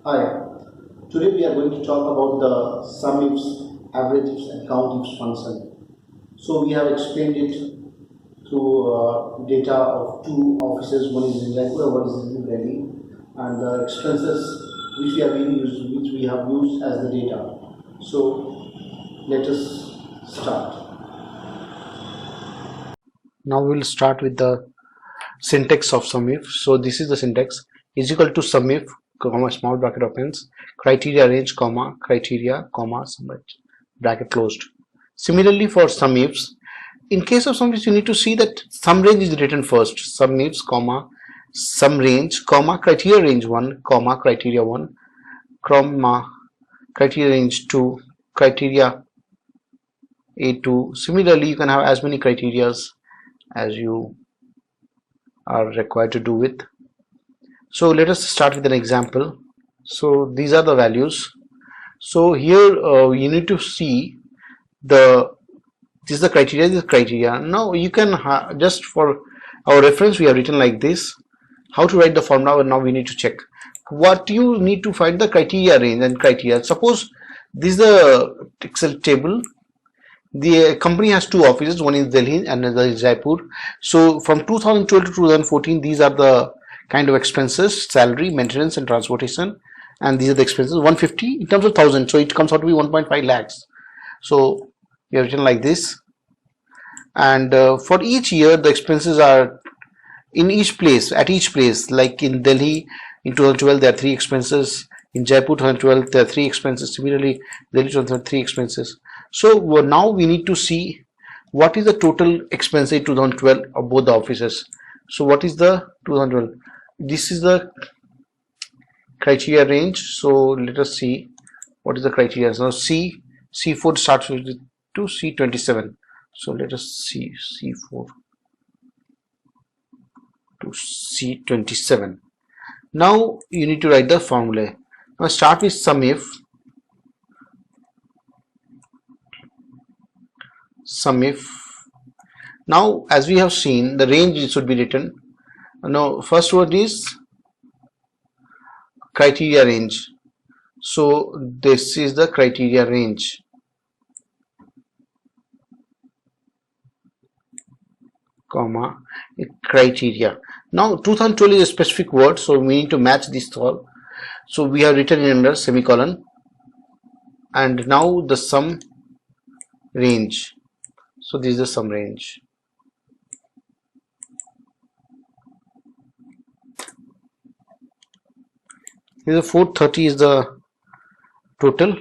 Hi, today we are going to talk about the Sumifs, Averageifs and Countifs function. So we have explained it through data of two offices, one is in Jaipur, one is in New Delhi, and the expenses which we have used as the data. So let us start. Now we will start with the syntax of Sumif. So this is the syntax: is equal to Sumif, comma, small bracket opens, criteria range, comma, criteria, comma, bracket closed. Similarly for Sumifs, in case of Sumifs, you need to see that sum range is written first. Sumifs, comma, sum range, comma, criteria range 1, comma, criteria 1, comma, criteria range 2, criteria A2. Similarly, you can have as many criterias as you are required to do with. So let us start with an example. So these are the values. So here you need to see this is the criteria, this is criteria. Now you can just for our reference we have written like this. How to write the formula? Now we need to check what you need to find the criteria range and criteria. Suppose this is the Excel table. The company has two offices, one is Delhi and another is Jaipur. So from 2012 to 2014, these are the kind of expenses: salary, maintenance and transportation, and these are the expenses 150 in terms of thousand, so it comes out to be 1.5 lakhs. So we have written like this, and for each year the expenses are in each place, at each place. Like in Delhi in 2012 there are 3 expenses, in Jaipur 2012 there are 3 expenses, similarly Delhi 2012 3 expenses. So now we need to see what is the total expense in 2012 of both the offices. So what is the 2012? This is the criteria range. So let us see what is the criteria. So C4 starts with to C27. So let us see C4 to C27. Now you need to write the formula. Now start with Sumif. Now as we have seen, the range should be written. Now first word is criteria range. So this is the criteria range. Comma criteria. Now 2012 is a specific word, so we need to match this all. So we have written in under semicolon, and now the sum range. So this is the sum range. Here 430 is the total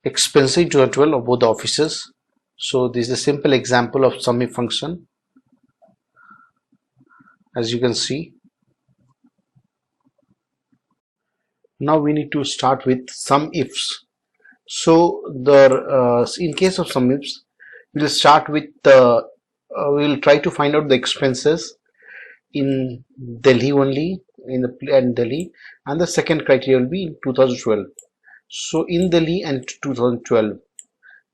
expense in 2012 of both the offices. So this is a simple example of Sumif function. As you can see, now we need to start with Sumifs. So in case of Sumifs, we will start with we will try to find out the expenses in Delhi only, in Delhi, and the second criteria will be in 2012. So in Delhi and 2012,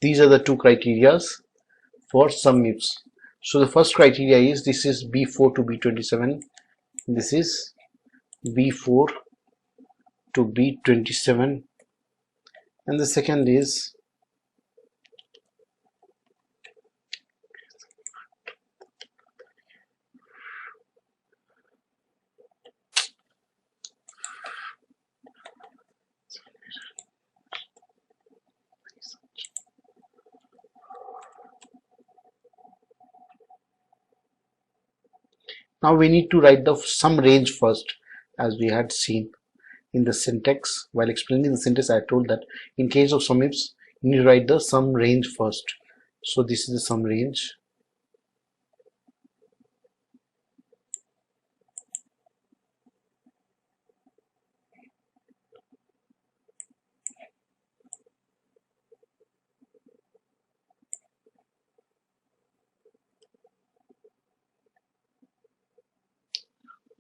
these are the two criterias for Sumifs. So the first criteria is this is B4 to B27. This is B4 to B27, and the second is now we need to write the sum range first, as we had seen in the syntax. While explaining the syntax, I told that in case of Sumifs, you need to write the sum range first. So this is the sum range.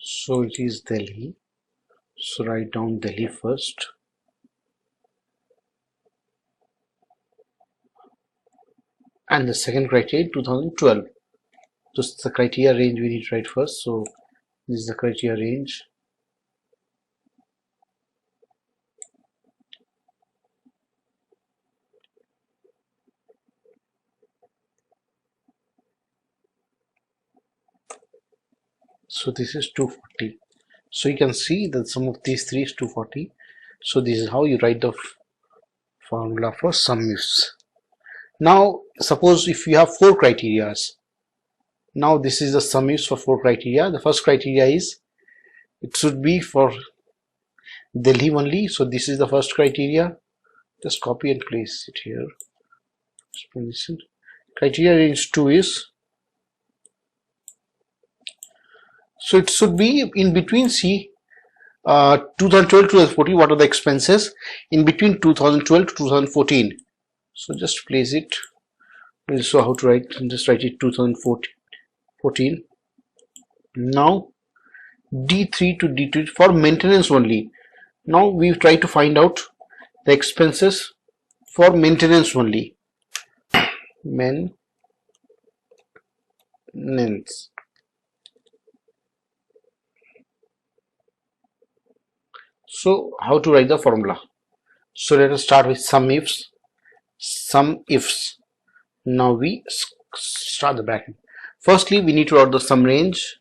So it is Delhi. So write down Delhi first. And the second criteria 2012. So the criteria range we need to write first. So this is the criteria range. So this is 240. So you can see that sum of these three is 240. So this is how you write the formula for Sumifs. Now suppose if you have four criterias. Now this is the Sumifs for four criteria. The first criteria is it should be for Delhi only. So this is the first criteria. Just copy and place it here. Explanation. Criteria range 2 is, so it should be in between 2012 to 2014. What are the expenses in between 2012 to 2014? So just place it. We'll show how to write. Just write it 2014. Now D3 to D2 for maintenance only. Now we try to find out the expenses for maintenance only. Maintenance. So how to write the formula? So let us start with Sumifs. Now we start the bracket. Firstly, we need to write the sum range.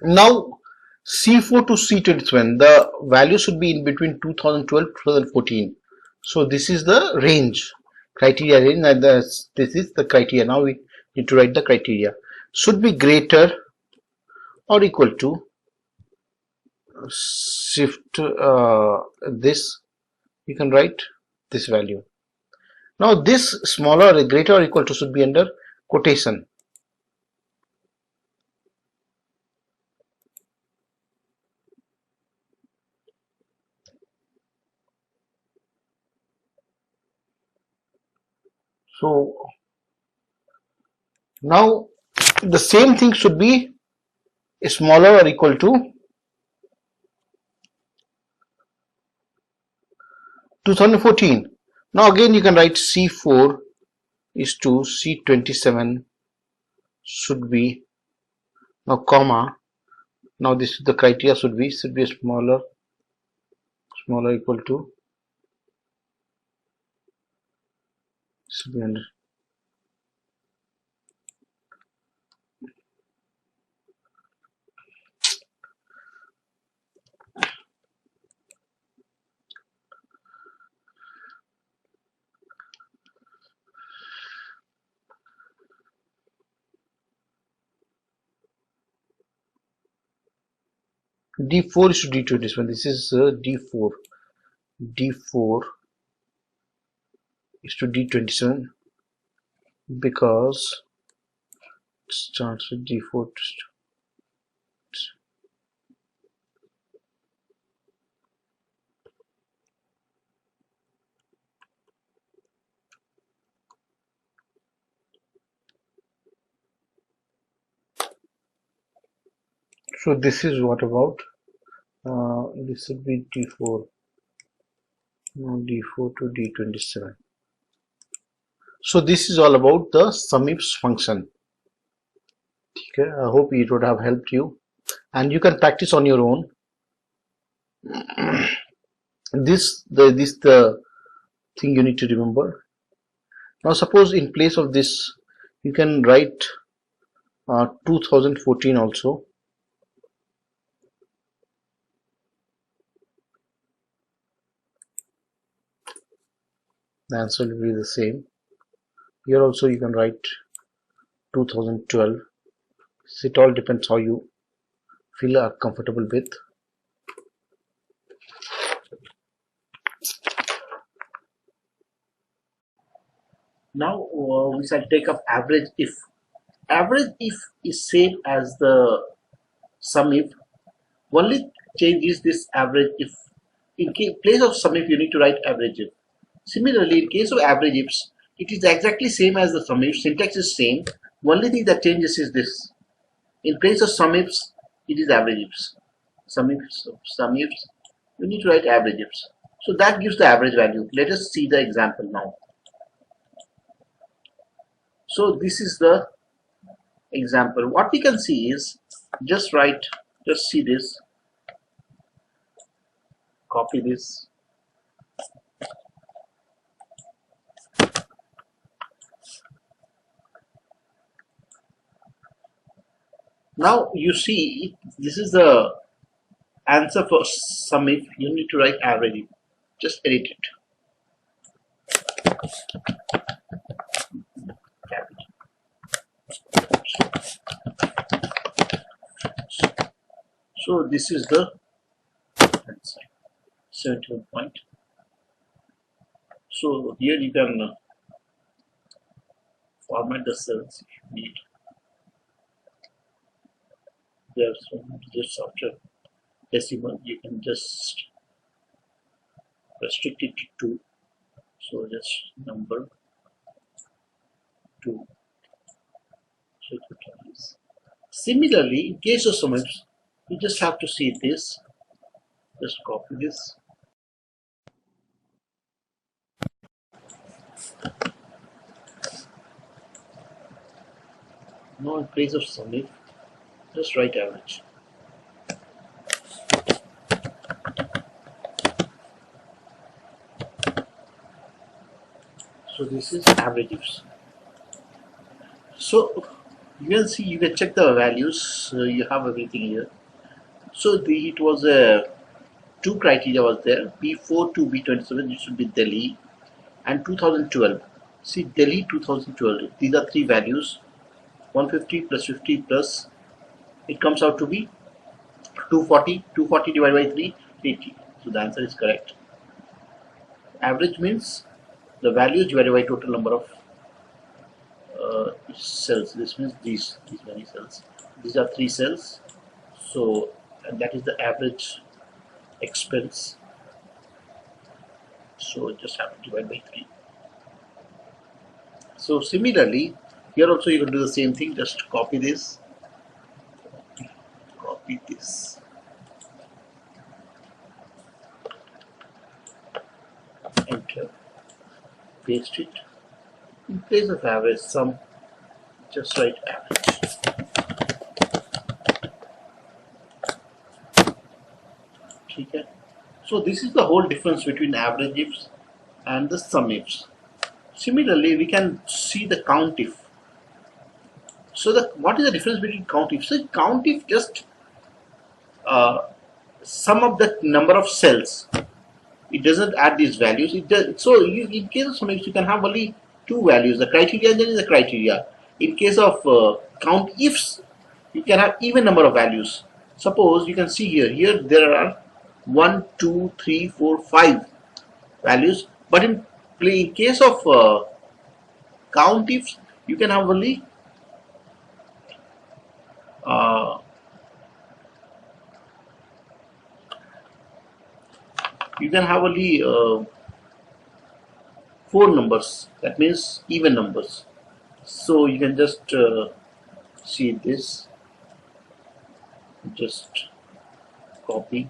Now C4 to C27, the value should be in between 2012 to 2014. So this is the range, criteria range, and this is the criteria. Now we need to write the criteria. Should be greater or equal to shift this. You can write this value. Now this smaller or greater or equal to should be under quotation. So now the same thing should be smaller or equal to 2014. Now again you can write C4 is to C27 should be, now comma, now this is the criteria should be smaller equal to, should be under. D4 is to D27. This is D4. D4 is to D27 because it starts with D4. So this is what about this should be D4. Now D4 to D27. So this is all about the Sumifs function. Okay, I hope it would have helped you, and you can practice on your own. This the thing you need to remember. Now suppose in place of this you can write 2014 also. The answer will be the same. Here also you can write 2012. So it all depends how you feel comfortable with. Now we shall take up average if. Average if is same as the sum if. Only change is this average if. In place of sum if, you need to write average if. Similarly, in case of average ifs, it is exactly same as the sum if. Syntax is same. Only thing that changes is this. In place of sum ifs, it is average ifs. Sum ifs, you need to write average ifs. So that gives the average value. Let us see the example now. So this is the example, what we can see is just see this, copy this. Now you see this is the answer for Sumif. You need to write average. Just edit it. So this is the answer, 71 point. So here you can format the cells if you need. There are some digits after decimal. You can just restrict it to 2. So just number 2. So it becomes. Similarly, in case of Sumifs, you just have to see this. Just copy this. Now in place of Sumif, just write average. So this is Averageifs. So you can see, you can check the values. You have everything here. So it was two criteria was there, B4 to B27. It should be Delhi, and 2012. See, Delhi 2012. These are three values. 150 plus 50 plus, it comes out to be 240. 240 divided by 3, 80. So the answer is correct. Average means the value divided by total number of cells. This means these many cells. These are 3 cells. So and that is the average expense. So just have to divide by 3. So similarly, here also you can do the same thing. Just copy this, copy this, enter, paste it. In place of average sum, just write average. Okay. So this is the whole difference between Averageifs and the Sumifs. Similarly, we can see the Countif. So what is the difference between Countif? So Countif just sum up the number of cells. It doesn't add these values. It does. So in case of Sumifs, you can have only 2 values, the criteria and then the criteria. In case of Countifs, you can have even number of values. Suppose you can see here there are 1, 2, 3, 4, 5 values, but in case of Countifs, you can have only you can have only 4 numbers. That means even numbers. So you can just see this. Just copy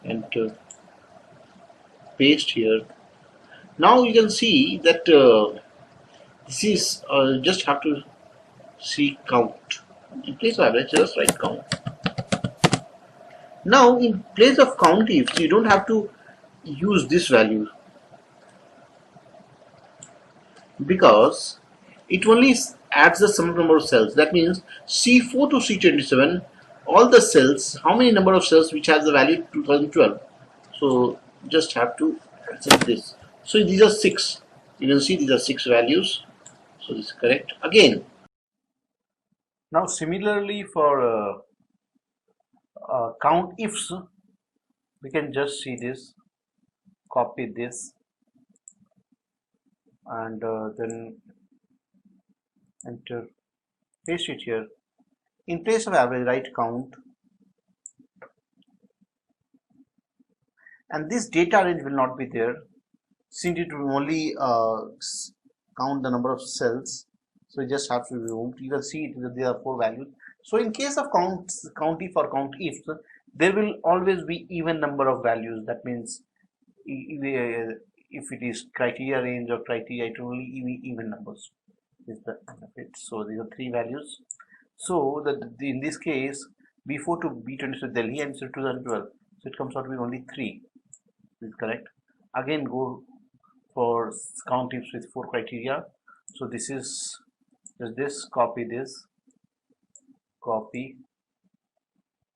and paste here. Now you can see that this is just have to see count. In place of average, just write count. Now in place of Countifs, you don't have to use this value because it only adds the sum of number of cells. That means C4 to C27, all the cells, how many number of cells which has the value 2012. So just have to accept this. So these are 6. You can see these are 6 values. So this is correct. Again. Now similarly for Countifs, we can just see this, copy this, and then enter, paste it here. In place of average, write count, and this data range will not be there since it will only count the number of cells. So you just have to remove. You can see there are 4 values. So in case of Countif or Countifs, there will always be even number of values. That means if it is criteria range or criteria, it will only even numbers. is the end of it. So these are three values. So in this case, B4 to B20 to Delhi and so 2012. So it comes out to be only 3. This is correct. Again, go for Countifs with 4 criteria. So this is just this, copy this, copy,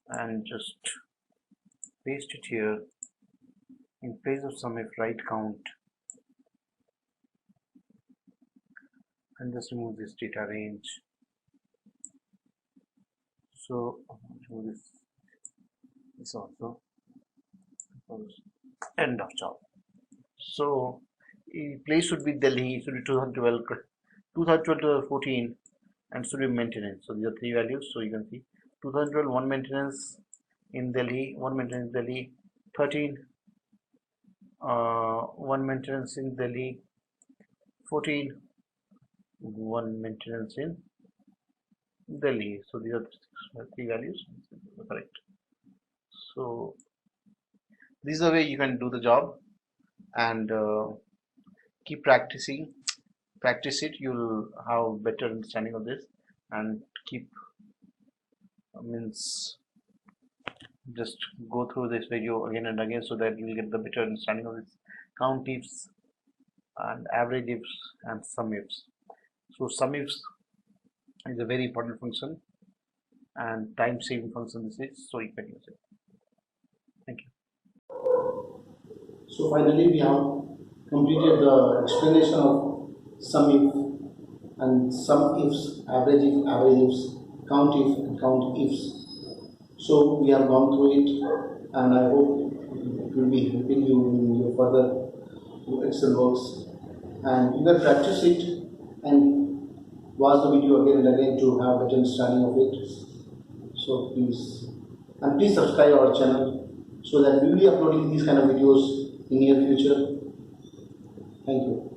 and just paste it here. In place of Sumif, write count, and just remove this data range. So remove this also. End of job. So place should be Delhi, should be 2012, 2014, and should be maintenance. So these are three values. So you can see 2012 one maintenance in Delhi, one maintenance in Delhi, 13 one maintenance in Delhi, 14 one maintenance in Delhi. So these are three values, correct. So this is the way you can do the job, and keep practicing. Practice it, you'll have better understanding of this, and keep just go through this video again and again so that you'll get the better understanding of this Countifs and Averageifs and Sumifs. So Sumifs is a very important function and time saving function this is, so you can use it. Thank you. So finally we have completed the explanation of Sumif and Sumifs, Averageifs, Countifs and Countifs. So we have gone through it, and I hope it will be helping you in your further Excel works, and you can practice it and watch the video again and again to have better understanding of it. So please subscribe our channel so that we will be uploading these kind of videos in near future. Thank you.